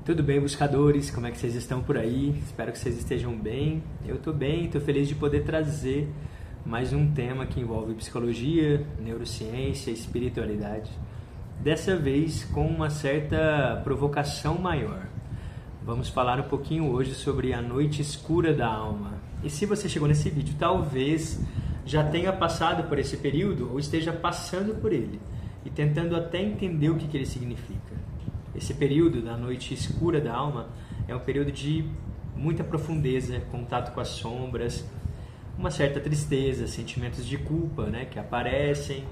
Tudo bem, buscadores? Como é que vocês estão por aí? Espero que vocês estejam bem. Eu estou bem, estou feliz de poder trazer mais um tema que envolve psicologia, neurociência, espiritualidade. Dessa vez com uma certa provocação maior. Vamos falar um pouquinho hoje sobre a noite escura da alma. E se você chegou nesse vídeo, talvez já tenha passado por esse período ou esteja passando por ele e tentando até entender o que ele significa. Esse período da noite escura da alma é um período de muita profundeza, contato com as sombras, uma certa tristeza, sentimentos de culpa, que aparecem,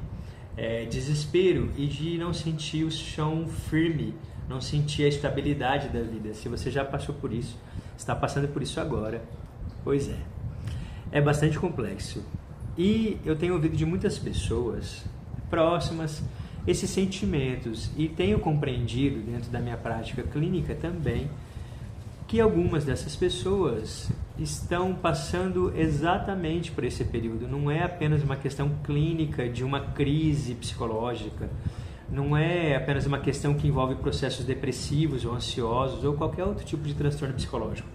desespero e de não sentir o chão firme, não sentir a estabilidade da vida. Se você já passou por isso, está passando por isso agora, pois é bastante complexo. E eu tenho ouvido de muitas pessoas próximas esses sentimentos e tenho compreendido dentro da minha prática clínica também que algumas dessas pessoas estão passando exatamente por esse período. Não é apenas uma questão clínica de uma crise psicológica, não é apenas uma questão que envolve processos depressivos ou ansiosos ou qualquer outro tipo de transtorno psicológico.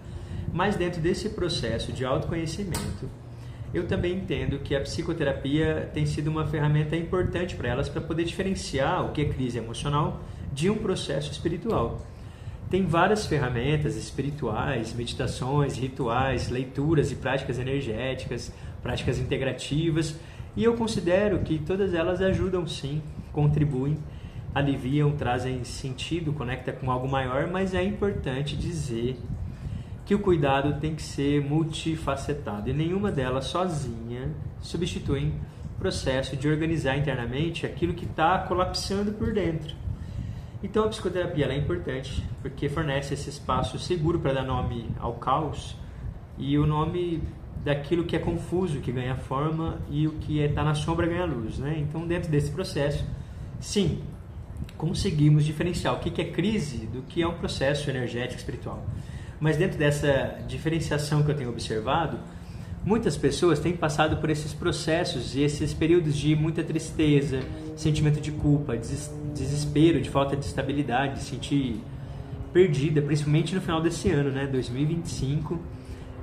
Mas dentro desse processo de autoconhecimento, eu também entendo que a psicoterapia tem sido uma ferramenta importante para elas para poder diferenciar o que é crise emocional de um processo espiritual. Tem várias ferramentas espirituais, meditações, rituais, leituras e práticas energéticas, práticas integrativas, e eu considero que todas elas ajudam sim, contribuem, aliviam, trazem sentido, conectam com algo maior, mas é importante dizer que o cuidado tem que ser multifacetado e nenhuma delas sozinha substitui o processo de organizar internamente aquilo que está colapsando por dentro. Então a psicoterapia ela é importante porque fornece esse espaço seguro para dar nome ao caos e o nome daquilo que é confuso, que ganha forma, e o que está na sombra ganha luz. Então dentro desse processo, sim, conseguimos diferenciar o que é crise do que é um processo energético espiritual. Mas dentro dessa diferenciação que eu tenho observado, muitas pessoas têm passado por esses processos e esses períodos de muita tristeza, sentimento de culpa, desespero, de falta de estabilidade, de sentir perdida, principalmente no final desse ano, 2025,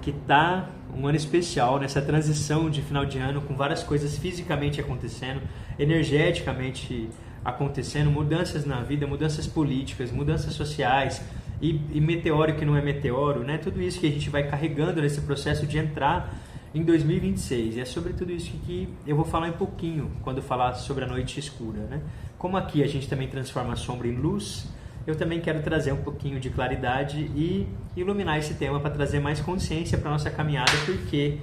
que está um ano especial nessa transição de final de ano, com várias coisas fisicamente acontecendo, energeticamente acontecendo, mudanças na vida, mudanças políticas, mudanças sociais, e meteoro que não é meteoro, tudo isso que a gente vai carregando nesse processo de entrar em 2026. E é sobre tudo isso que eu vou falar um pouquinho quando falar sobre a noite escura. Como aqui a gente também transforma a sombra em luz, eu também quero trazer um pouquinho de claridade e iluminar esse tema para trazer mais consciência para a nossa caminhada, porque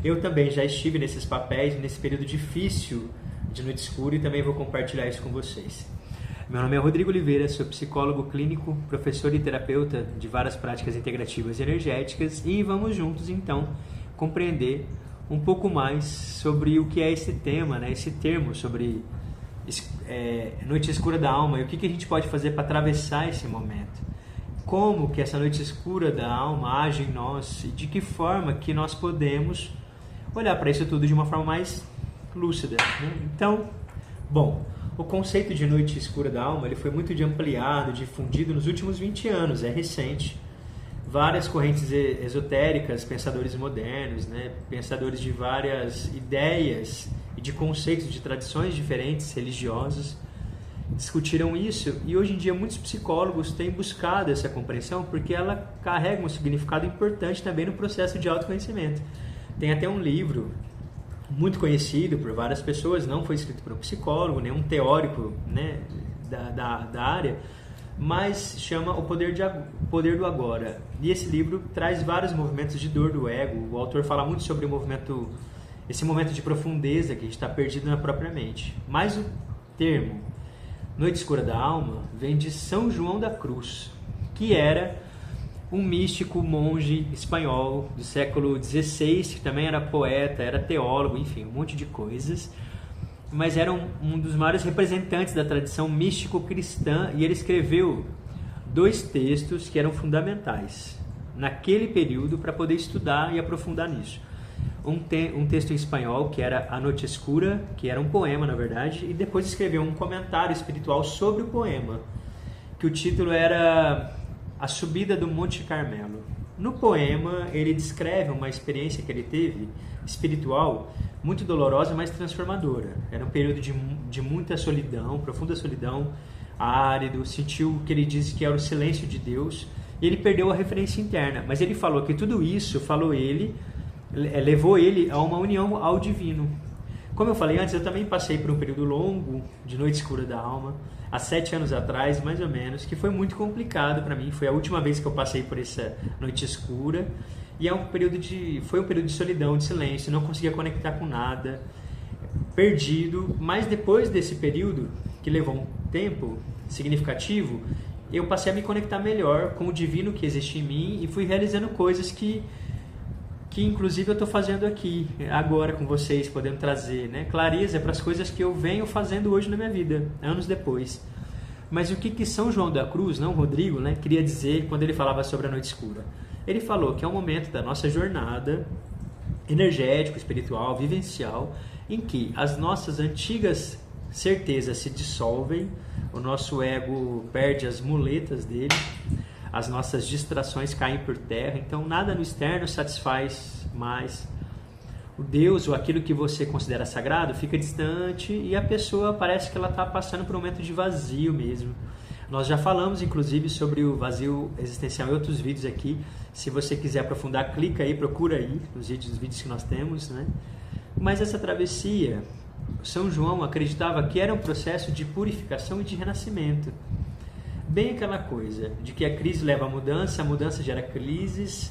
eu também já estive nesses papéis, nesse período difícil de noite escura, e também vou compartilhar isso com vocês. Meu nome é Rodrigo Oliveira, sou psicólogo clínico, professor e terapeuta de várias práticas integrativas e energéticas, e vamos juntos então compreender um pouco mais sobre o que é esse tema, esse termo sobre noite escura da alma e o que a gente pode fazer para atravessar esse momento. Como que essa noite escura da alma age em nós e de que forma que nós podemos olhar para isso tudo de uma forma mais lúcida. Então, bom, o conceito de noite escura da alma ele foi muito ampliado, difundido nos últimos 20 anos, é recente. Várias correntes esotéricas, pensadores modernos, pensadores de várias ideias e de conceitos de tradições diferentes, religiosas, discutiram isso, e hoje em dia muitos psicólogos têm buscado essa compreensão porque ela carrega um significado importante também no processo de autoconhecimento. Tem até um livro muito conhecido por várias pessoas, não foi escrito por um psicólogo, nenhum teórico da área, mas chama O Poder do Agora. E esse livro traz vários movimentos de dor do ego. O autor fala muito sobre esse momento de profundeza que a gente está perdido na própria mente. Mas o termo Noite Escura da Alma vem de São João da Cruz, que era um místico monge espanhol do século XVI, que também era poeta, era teólogo, enfim, um monte de coisas, mas era um dos maiores representantes da tradição místico-cristã, e ele escreveu 2 textos que eram fundamentais naquele período para poder estudar e aprofundar nisso. Um texto em espanhol, que era A Noite Escura, que era um poema, na verdade, e depois escreveu um comentário espiritual sobre o poema, que o título era A Subida do Monte Carmelo. No poema, ele descreve uma experiência que ele teve, espiritual, muito dolorosa, mas transformadora. Era um período de muita solidão, profunda solidão, árido, sentiu o que ele disse que era o silêncio de Deus, e ele perdeu a referência interna. Mas ele falou que tudo isso, levou ele a uma união ao divino. Como eu falei antes, eu também passei por um período longo de noite escura da alma, há 7 anos atrás, mais ou menos, que foi muito complicado para mim. Foi a última vez que eu passei por essa noite escura. E foi um período de solidão, de silêncio, não conseguia conectar com nada, perdido. Mas depois desse período, que levou um tempo significativo, eu passei a me conectar melhor com o divino que existe em mim e fui realizando coisas que inclusive eu estou fazendo aqui, agora com vocês, podendo trazer, né, clareza para as coisas que eu venho fazendo hoje na minha vida, anos depois. Mas o que São João da Cruz, não Rodrigo, né, queria dizer quando ele falava sobre a noite escura? Ele falou que é um momento da nossa jornada energético, espiritual, vivencial, em que as nossas antigas certezas se dissolvem, o nosso ego perde as muletas dele, as nossas distrações caem por terra, então nada no externo satisfaz mais. O Deus ou aquilo que você considera sagrado fica distante e a pessoa parece que ela está passando por um momento de vazio mesmo. Nós já falamos inclusive sobre o vazio existencial em outros vídeos aqui. Se você quiser aprofundar, clica aí, procura aí nos vídeos que nós temos, né? Mas essa travessia, São João acreditava que era um processo de purificação e de renascimento. Bem aquela coisa de que a crise leva à mudança, a mudança gera crises,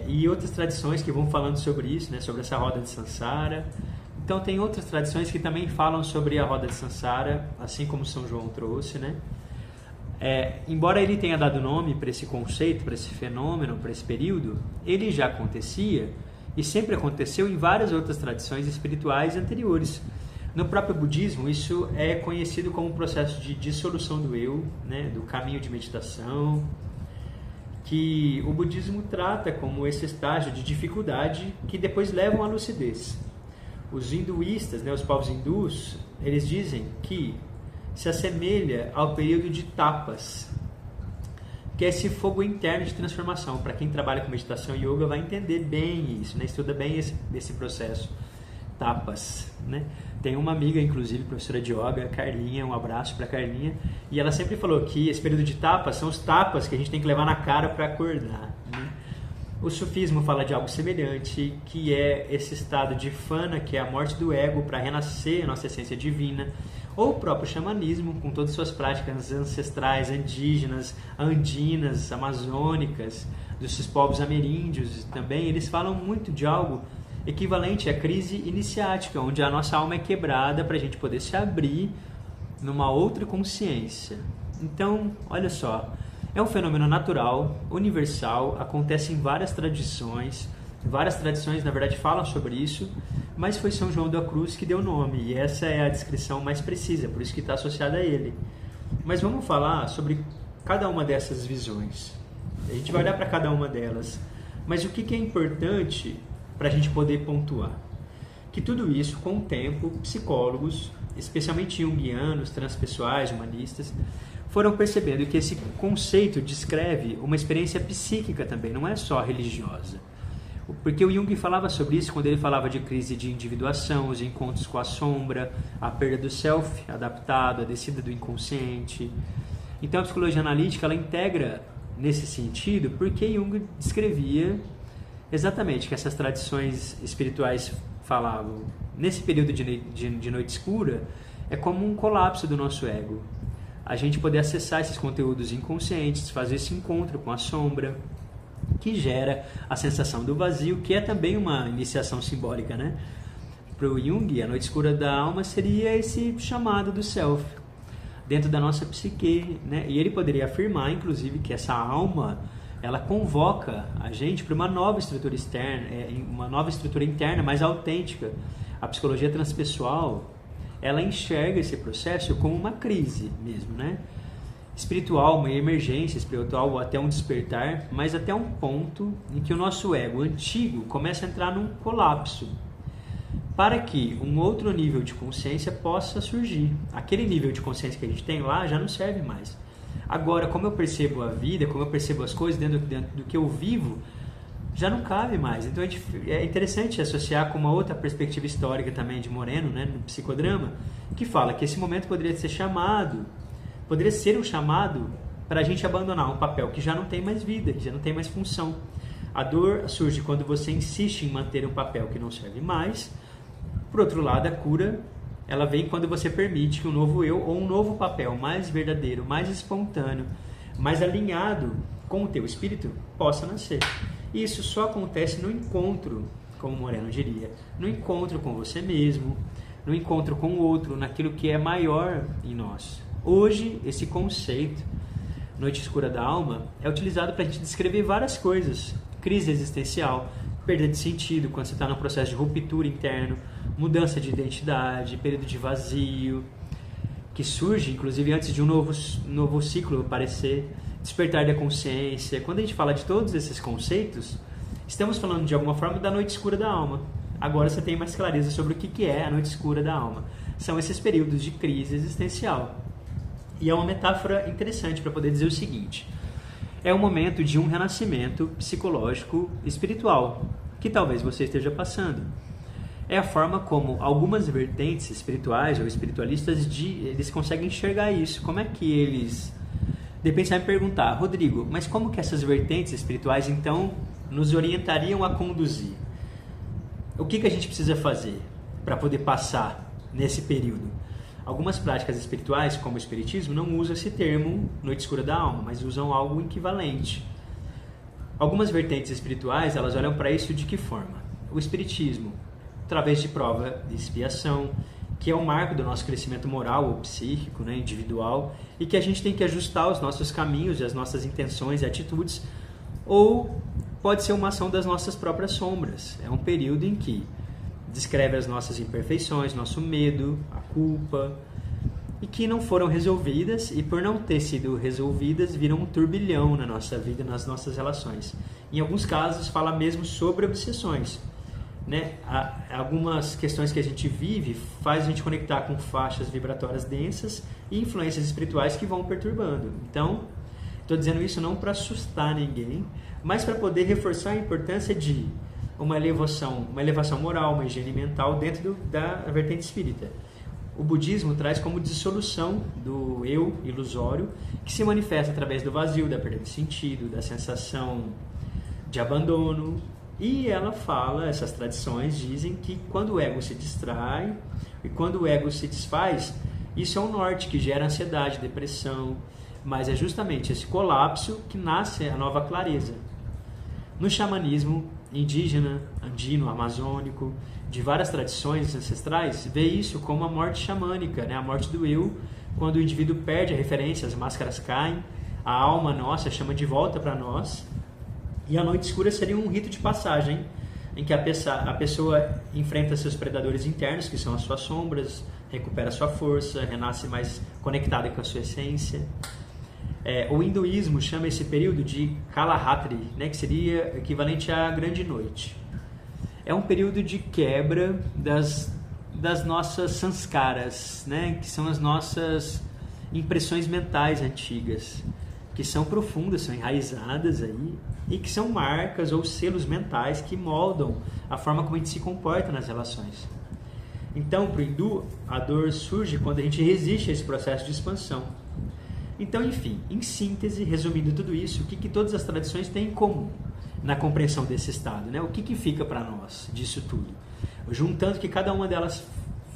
e outras tradições que vão falando sobre isso, né, sobre essa roda de Sansara. Então tem outras tradições que também falam sobre a roda de Sansara, assim como São João trouxe, né? Embora ele tenha dado nome para esse conceito, para esse fenômeno, para esse período, ele já acontecia e sempre aconteceu em várias outras tradições espirituais anteriores. No próprio budismo, isso é conhecido como um processo de dissolução do eu, né, do caminho de meditação, que o budismo trata como esse estágio de dificuldade que depois levam à lucidez. Os hinduístas, né, os povos hindus, eles dizem que se assemelha ao período de tapas, que é esse fogo interno de transformação. Para quem trabalha com meditação e yoga vai entender bem isso, né, estuda bem esse processo. Tapas, né? Tem uma amiga, inclusive, professora de yoga, Carlinha, um abraço para Carlinha, e ela sempre falou que esse período de tapas são os tapas que a gente tem que levar na cara para acordar, né? O sufismo fala de algo semelhante, que é esse estado de fana, que é a morte do ego para renascer a nossa essência divina, ou o próprio xamanismo, com todas as suas práticas ancestrais, indígenas, andinas, amazônicas, dos povos ameríndios também, eles falam muito de algo equivalente à crise iniciática, onde a nossa alma é quebrada para a gente poder se abrir numa outra consciência. Então, olha só, é um fenômeno natural, universal, acontece em várias tradições na verdade falam sobre isso, mas foi São João da Cruz que deu o nome, e essa é a descrição mais precisa, por isso que está associada a ele. Mas vamos falar sobre cada uma dessas visões. A gente vai olhar para cada uma delas, mas o que é importante para a gente poder pontuar? Que tudo isso, com o tempo, psicólogos, especialmente junguianos, transpessoais, humanistas, foram percebendo que esse conceito descreve uma experiência psíquica também, não é só religiosa. Porque o Jung falava sobre isso quando ele falava de crise de individuação, os encontros com a sombra, a perda do self adaptado, a descida do inconsciente. Então a psicologia analítica ela integra nesse sentido porque Jung descrevia exatamente que essas tradições espirituais falavam. Nesse período de noite escura, é como um colapso do nosso ego. A gente poder acessar esses conteúdos inconscientes, fazer esse encontro com a sombra, que gera a sensação do vazio, que é também uma iniciação simbólica, né? Para o Jung, a noite escura da alma seria esse chamado do self, dentro da nossa psique, né? E ele poderia afirmar, inclusive, que essa alma ela convoca a gente para uma nova estrutura externa, uma nova estrutura interna mais autêntica. A psicologia transpessoal, ela enxerga esse processo como uma crise mesmo, né? Espiritual, uma emergência espiritual, até um despertar, mas até um ponto em que o nosso ego antigo começa a entrar num colapso, para que um outro nível de consciência possa surgir. Aquele nível de consciência que a gente tem lá já não serve mais. Agora, como eu percebo a vida, como eu percebo as coisas dentro do que eu vivo, já não cabe mais. Então é interessante associar com uma outra perspectiva histórica também de Moreno, né, no psicodrama, que fala que esse momento poderia ser um chamado para a gente abandonar um papel que já não tem mais vida, que já não tem mais função. A dor surge quando você insiste em manter um papel que não serve mais. Por outro lado, a cura, ela vem quando você permite que um novo eu ou um novo papel mais verdadeiro, mais espontâneo, mais alinhado com o teu espírito possa nascer. E isso só acontece no encontro, como Moreno diria, no encontro com você mesmo, no encontro com o outro, naquilo que é maior em nós. Hoje, esse conceito, Noite Escura da Alma, é utilizado para a gente descrever várias coisas. Crise existencial, perda de sentido, quando você está num processo de ruptura interno, mudança de identidade, período de vazio, que surge, inclusive, antes de um novo ciclo aparecer, despertar da consciência. Quando a gente fala de todos esses conceitos, estamos falando, de alguma forma, da noite escura da alma. Agora você tem mais clareza sobre o que é a noite escura da alma. São esses períodos de crise existencial. E é uma metáfora interessante para poder dizer o seguinte: é um momento de um renascimento psicológico espiritual, que talvez você esteja passando. É a forma como algumas vertentes espirituais ou espiritualistas eles conseguem enxergar isso. Como é que eles... De repente você vai me perguntar, Rodrigo, mas como que essas vertentes espirituais então nos orientariam a conduzir? O que a gente precisa fazer para poder passar nesse período? Algumas práticas espirituais, como o espiritismo, não usam esse termo noite escura da alma, mas usam algo equivalente. Algumas vertentes espirituais, elas olham para isso de que forma? O espiritismo, através de prova de expiação, que é o marco do nosso crescimento moral ou psíquico, né, individual, e que a gente tem que ajustar os nossos caminhos e as nossas intenções e atitudes, ou pode ser uma ação das nossas próprias sombras. É um período em que descreve as nossas imperfeições, nosso medo, a culpa, e que não foram resolvidas, e por não ter sido resolvidas, viram um turbilhão na nossa vida, nas nossas relações. Em alguns casos, fala mesmo sobre obsessões. Né? Algumas questões que a gente vive faz a gente conectar com faixas vibratórias densas e influências espirituais que vão perturbando. Então, estou dizendo isso não para assustar ninguém, mas para poder reforçar a importância de uma elevação moral, uma higiene mental dentro da vertente espírita. O budismo traz como dissolução do eu ilusório, que se manifesta através do vazio, da perda de sentido, da sensação de abandono. E ela fala, essas tradições dizem que quando o ego se distrai e quando o ego se desfaz, isso é um norte que gera ansiedade, depressão, mas é justamente esse colapso que nasce a nova clareza. No xamanismo indígena, andino, amazônico, de várias tradições ancestrais, vê isso como a morte xamânica, né? A morte do eu, quando o indivíduo perde a referência, as máscaras caem, a alma nossa chama de volta para nós. E a noite escura seria um rito de passagem, em que a pessoa enfrenta seus predadores internos, que são as suas sombras, recupera sua força, renasce mais conectada com a sua essência. O hinduísmo chama esse período de Kalahatri, né, que seria equivalente à grande noite. É um período de quebra das nossas sanskaras, né, que são as nossas impressões mentais antigas, que são profundas, são enraizadas aí, e que são marcas ou selos mentais que moldam a forma como a gente se comporta nas relações. Então, para o hindu, a dor surge quando a gente resiste a esse processo de expansão. Então, enfim, em síntese, resumindo tudo isso, o que todas as tradições têm em comum na compreensão desse estado, né? O que fica para nós disso tudo? Juntando que cada uma delas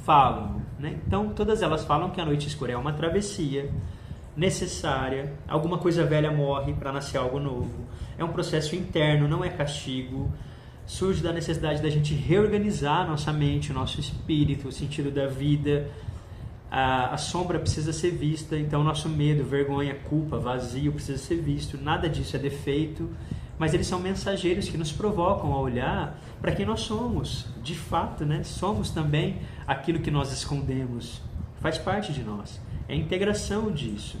falam, né? Então, todas elas falam que a noite escura é uma travessia necessária, alguma coisa velha morre para nascer algo novo, é um processo interno, não é castigo, surge da necessidade da gente reorganizar nossa mente, o nosso espírito, o sentido da vida. A sombra precisa ser vista, então nosso medo, vergonha, culpa, vazio precisa ser visto. Nada disso é defeito, mas eles são mensageiros que nos provocam a olhar para quem nós somos, de fato, né? Somos também aquilo que nós escondemos, faz parte de nós, é a integração disso.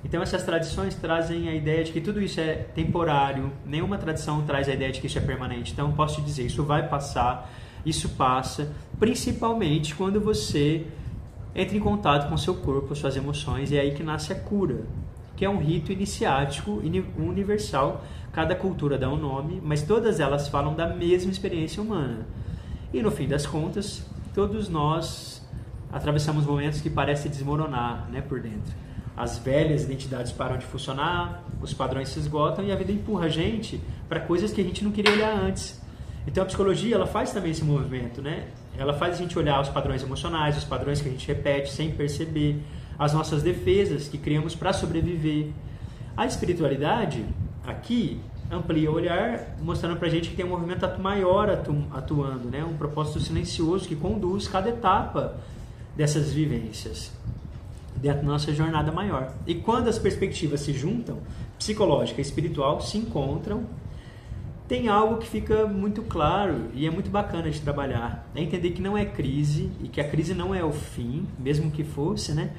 Então essas tradições trazem a ideia de que tudo isso é temporário, nenhuma tradição traz a ideia de que isso é permanente. Então posso te dizer, isso vai passar, isso passa, principalmente quando você entra em contato com o seu corpo, suas emoções, e é aí que nasce a cura. que é um rito iniciático universal. Cada cultura dá um nome, mas todas elas falam da mesma experiência humana. E no fim das contas, todos nós atravessamos momentos que parecem desmoronar, né, por dentro. As velhas identidades param de funcionar, os padrões se esgotam e a vida empurra a gente para coisas que a gente não queria olhar antes. Então a psicologia, ela faz também esse movimento, né? Ela faz a gente olhar os padrões emocionais, os padrões que a gente repete sem perceber, as nossas defesas que criamos para sobreviver. A espiritualidade, aqui, amplia o olhar, mostrando para a gente que tem um movimento maior atuando, né? Um propósito silencioso que conduz cada etapa dessas vivências dentro da nossa jornada maior. E quando as perspectivas se juntam, psicológica e espiritual, se encontram, tem algo que fica muito claro e é muito bacana de trabalhar. É entender que não é crise e que a crise não é o fim, mesmo que fosse, né?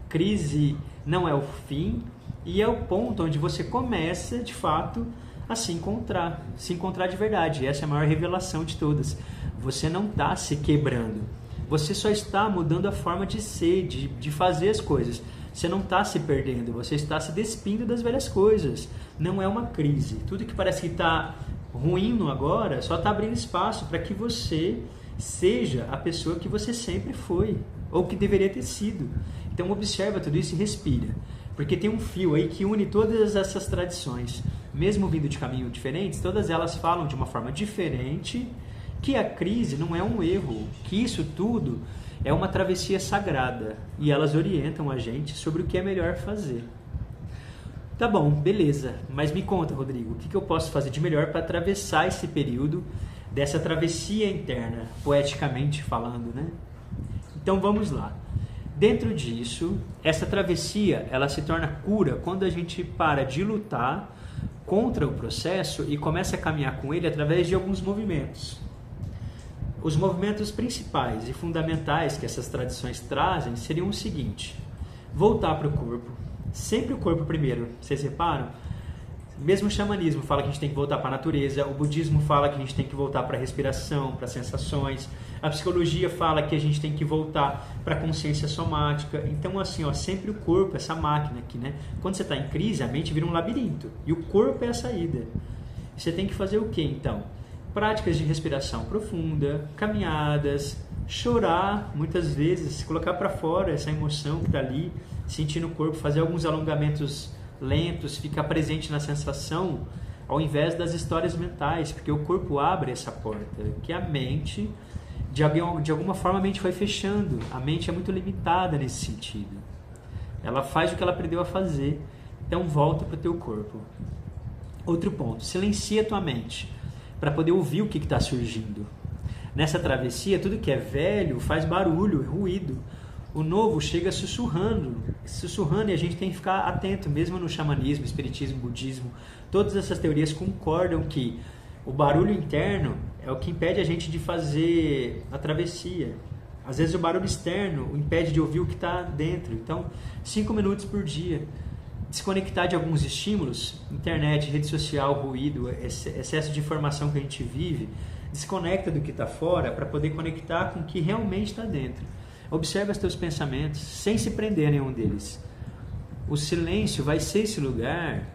Crise não é o fim e é o ponto onde você começa, de fato, a se encontrar de verdade. E essa é a maior revelação de todas. Você não está se quebrando. Você só está mudando a forma de ser, de fazer as coisas. Você não está se perdendo, você está se despindo das velhas coisas. Não é uma crise. Tudo que parece que está ruim no agora só está abrindo espaço para que você seja a pessoa que você sempre foi, ou que deveria ter sido. Então observa tudo isso e respira. Porque tem um fio aí que une todas essas tradições. Mesmo vindo de caminhos diferentes, todas elas falam de uma forma diferente que a crise não é um erro, que isso tudo é uma travessia sagrada e elas orientam a gente sobre o que é melhor fazer. Tá bom, beleza, mas me conta, Rodrigo, o que eu posso fazer de melhor para atravessar esse período dessa travessia interna, poeticamente falando, né? Então vamos lá. Dentro disso, essa travessia, ela se torna cura quando a gente para de lutar contra o processo e começa a caminhar com ele através de alguns movimentos. Os movimentos principais e fundamentais que essas tradições trazem seriam o seguinte: voltar para o corpo, sempre o corpo primeiro, vocês reparam? Mesmo o xamanismo fala que a gente tem que voltar para a natureza, o budismo fala que a gente tem que voltar para a respiração, para as sensações, a psicologia fala que a gente tem que voltar para a consciência somática. Então, assim, ó, sempre o corpo, essa máquina aqui, né? Quando você está em crise, a mente vira um labirinto e o corpo é a saída. Você tem que fazer o que então? Práticas de respiração profunda, caminhadas, chorar muitas vezes, colocar para fora essa emoção que está ali, sentir no corpo, fazer alguns alongamentos lentos, ficar presente na sensação, ao invés das histórias mentais, porque o corpo abre essa porta, que a mente, de alguma forma a mente vai fechando, a mente é muito limitada nesse sentido, ela faz o que ela aprendeu a fazer, então volta para o teu corpo. Outro ponto, silencia a tua mente, para poder ouvir o que está surgindo. Nessa travessia, tudo que é velho faz barulho, ruído. O novo chega sussurrando e a gente tem que ficar atento, mesmo no xamanismo, espiritismo, budismo. Todas essas teorias concordam que o barulho interno é o que impede a gente de fazer a travessia. Às vezes o barulho externo impede de ouvir o que está dentro. Então, 5 minutos por dia. Desconectar de alguns estímulos, internet, rede social, ruído, excesso de informação que a gente vive, desconecta do que está fora para poder conectar com o que realmente está dentro. Observa os teus pensamentos sem se prender a nenhum deles. O silêncio vai ser esse lugar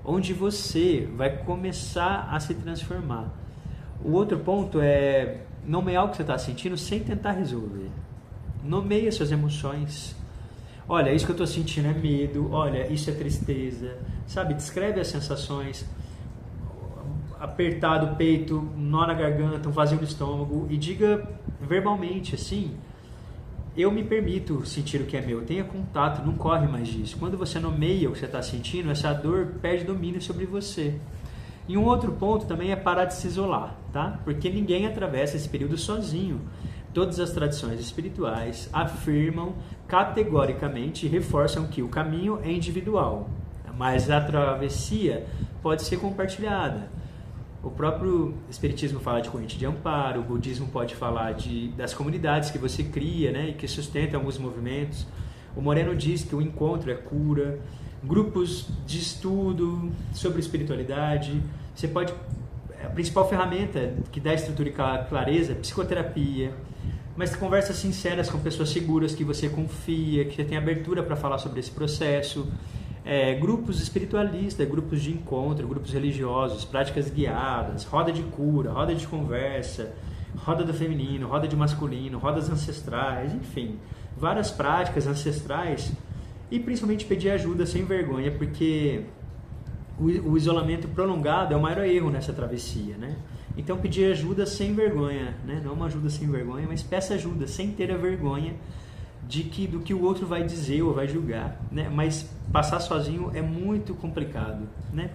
onde você vai começar a se transformar. O outro ponto é nomear o que você está sentindo sem tentar resolver. Nomeia suas emoções. Olha, isso que eu estou sentindo é medo, olha, isso é tristeza, sabe? Descreve as sensações, apertar do peito, nó na garganta, um vazio no estômago e diga verbalmente assim: eu me permito sentir o que é meu, tenha contato, não corre mais disso. Quando você nomeia o que você está sentindo, essa dor perde domínio sobre você. E um outro ponto também é parar de se isolar, tá? Porque ninguém atravessa esse período sozinho. Todas as tradições espirituais afirmam categoricamente e reforçam que o caminho é individual, mas a travessia pode ser compartilhada. O próprio espiritismo fala de corrente de amparo, o budismo pode falar das comunidades que você cria, né, e que sustentam alguns movimentos. O Moreno diz que o encontro é cura, grupos de estudo sobre espiritualidade. Você pode, a principal ferramenta que dá estrutura e clareza é psicoterapia, mas conversas sinceras com pessoas seguras que você confia, que você tem abertura para falar sobre esse processo. grupos espiritualistas, grupos de encontro, grupos religiosos, práticas guiadas, roda de cura, roda de conversa, roda do feminino, roda de masculino, rodas ancestrais, enfim, várias práticas ancestrais, e principalmente pedir ajuda sem vergonha, porque o isolamento prolongado é o maior erro nessa travessia, né? Então pedir ajuda sem vergonha, né? Não uma ajuda sem vergonha, mas peça ajuda sem ter a vergonha do que o outro vai dizer ou vai julgar, né? Mas passar sozinho é muito complicado, né?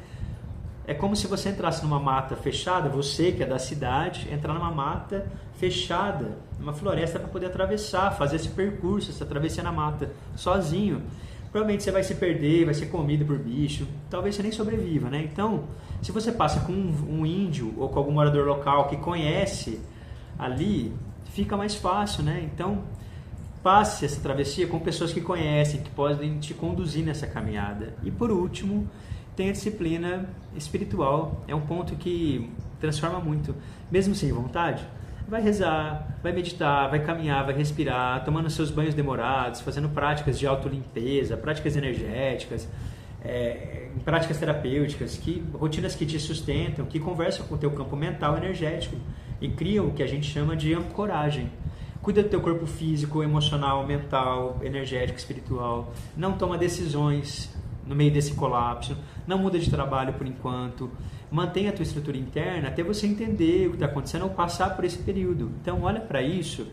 É como se você entrasse numa mata fechada, você que é da cidade, entrar numa mata fechada, numa floresta para poder atravessar, fazer esse percurso, essa travessia na mata, sozinho. Provavelmente você vai se perder, vai ser comido por bicho, talvez você nem sobreviva, né? Então, se você passa com um índio ou com algum morador local que conhece ali, fica mais fácil, né? Então, passe essa travessia com pessoas que conhecem, que podem te conduzir nessa caminhada. E por último, tem a disciplina espiritual, é um ponto que transforma muito, mesmo sem vontade. Vai rezar, vai meditar, vai caminhar, vai respirar, tomando seus banhos demorados, fazendo práticas de autolimpeza, práticas energéticas, práticas terapêuticas, rotinas que te sustentam, que conversam com o teu campo mental energético e criam o que a gente chama de ancoragem. Cuida do teu corpo físico, emocional, mental, energético, espiritual. Não toma decisões no meio desse colapso. Não muda de trabalho por enquanto. Mantenha a tua estrutura interna até você entender o que está acontecendo ou passar por esse período. Então, olha para isso.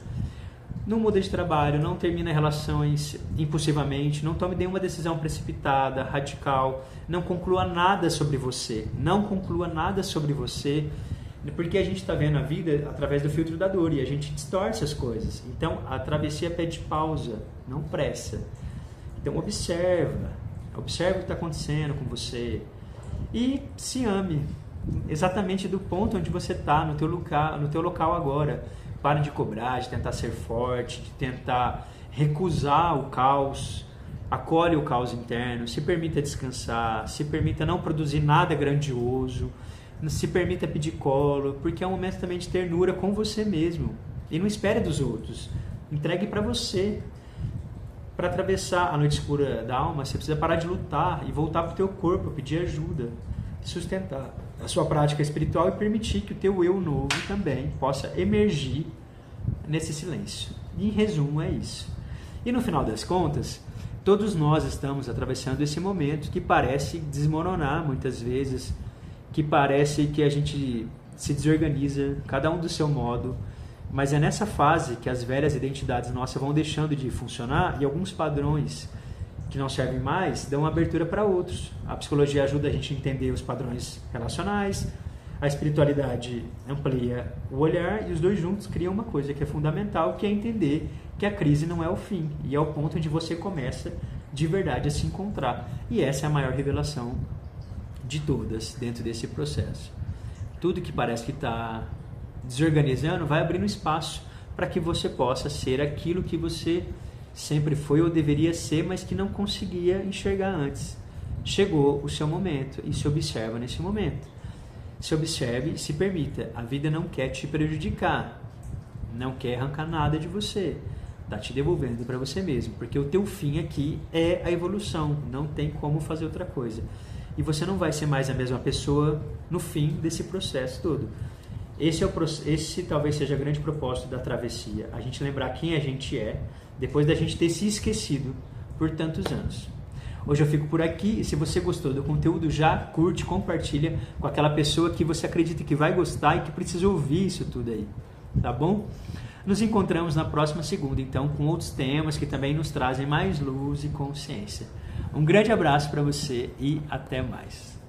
Não muda de trabalho, não termina relações impulsivamente, não tome nenhuma decisão precipitada, radical. Não conclua nada sobre você. Não conclua nada sobre você. Porque a gente está vendo a vida através do filtro da dor e a gente distorce as coisas. Então, a travessia pede pausa, não pressa. Então, observa o que está acontecendo com você e se ame, exatamente do ponto onde você está, no teu local agora. Pare de cobrar, de tentar ser forte, de tentar recusar o caos. Acolhe o caos interno, se permita descansar, se permita não produzir nada grandioso. Se permita pedir colo, porque é um momento também de ternura com você mesmo. E não espere dos outros. Entregue para você. Para atravessar a noite escura da alma, você precisa parar de lutar e voltar para o teu corpo, pedir ajuda, sustentar a sua prática espiritual e permitir que o teu eu novo também possa emergir nesse silêncio. E, em resumo, é isso. E no final das contas, todos nós estamos atravessando esse momento que parece desmoronar muitas vezes, que parece que a gente se desorganiza, cada um do seu modo, mas é nessa fase que as velhas identidades nossas vão deixando de funcionar e alguns padrões que não servem mais dão abertura para outros. A psicologia ajuda a gente a entender os padrões relacionais, a espiritualidade amplia o olhar e os dois juntos criam uma coisa que é fundamental, que é entender que a crise não é o fim e é o ponto onde você começa de verdade a se encontrar. E essa é a maior revelação de todas dentro desse processo. Tudo que parece que está desorganizando vai abrindo espaço para que você possa ser aquilo que você sempre foi ou deveria ser, mas que não conseguia enxergar antes. Chegou o seu momento e se observa nesse momento. Se observe e se permita. A vida não quer te prejudicar, não quer arrancar nada de você, está te devolvendo para você mesmo, porque o teu fim aqui é a evolução, não tem como fazer outra coisa. E você não vai ser mais a mesma pessoa no fim desse processo todo. Esse talvez seja o grande propósito da travessia, a gente lembrar quem a gente é, depois da gente ter se esquecido por tantos anos. Hoje eu fico por aqui e se você gostou do conteúdo, já curte, compartilha com aquela pessoa que você acredita que vai gostar e que precisa ouvir isso tudo aí, tá bom? Nos encontramos na próxima segunda, então, com outros temas que também nos trazem mais luz e consciência. Um grande abraço para você e até mais.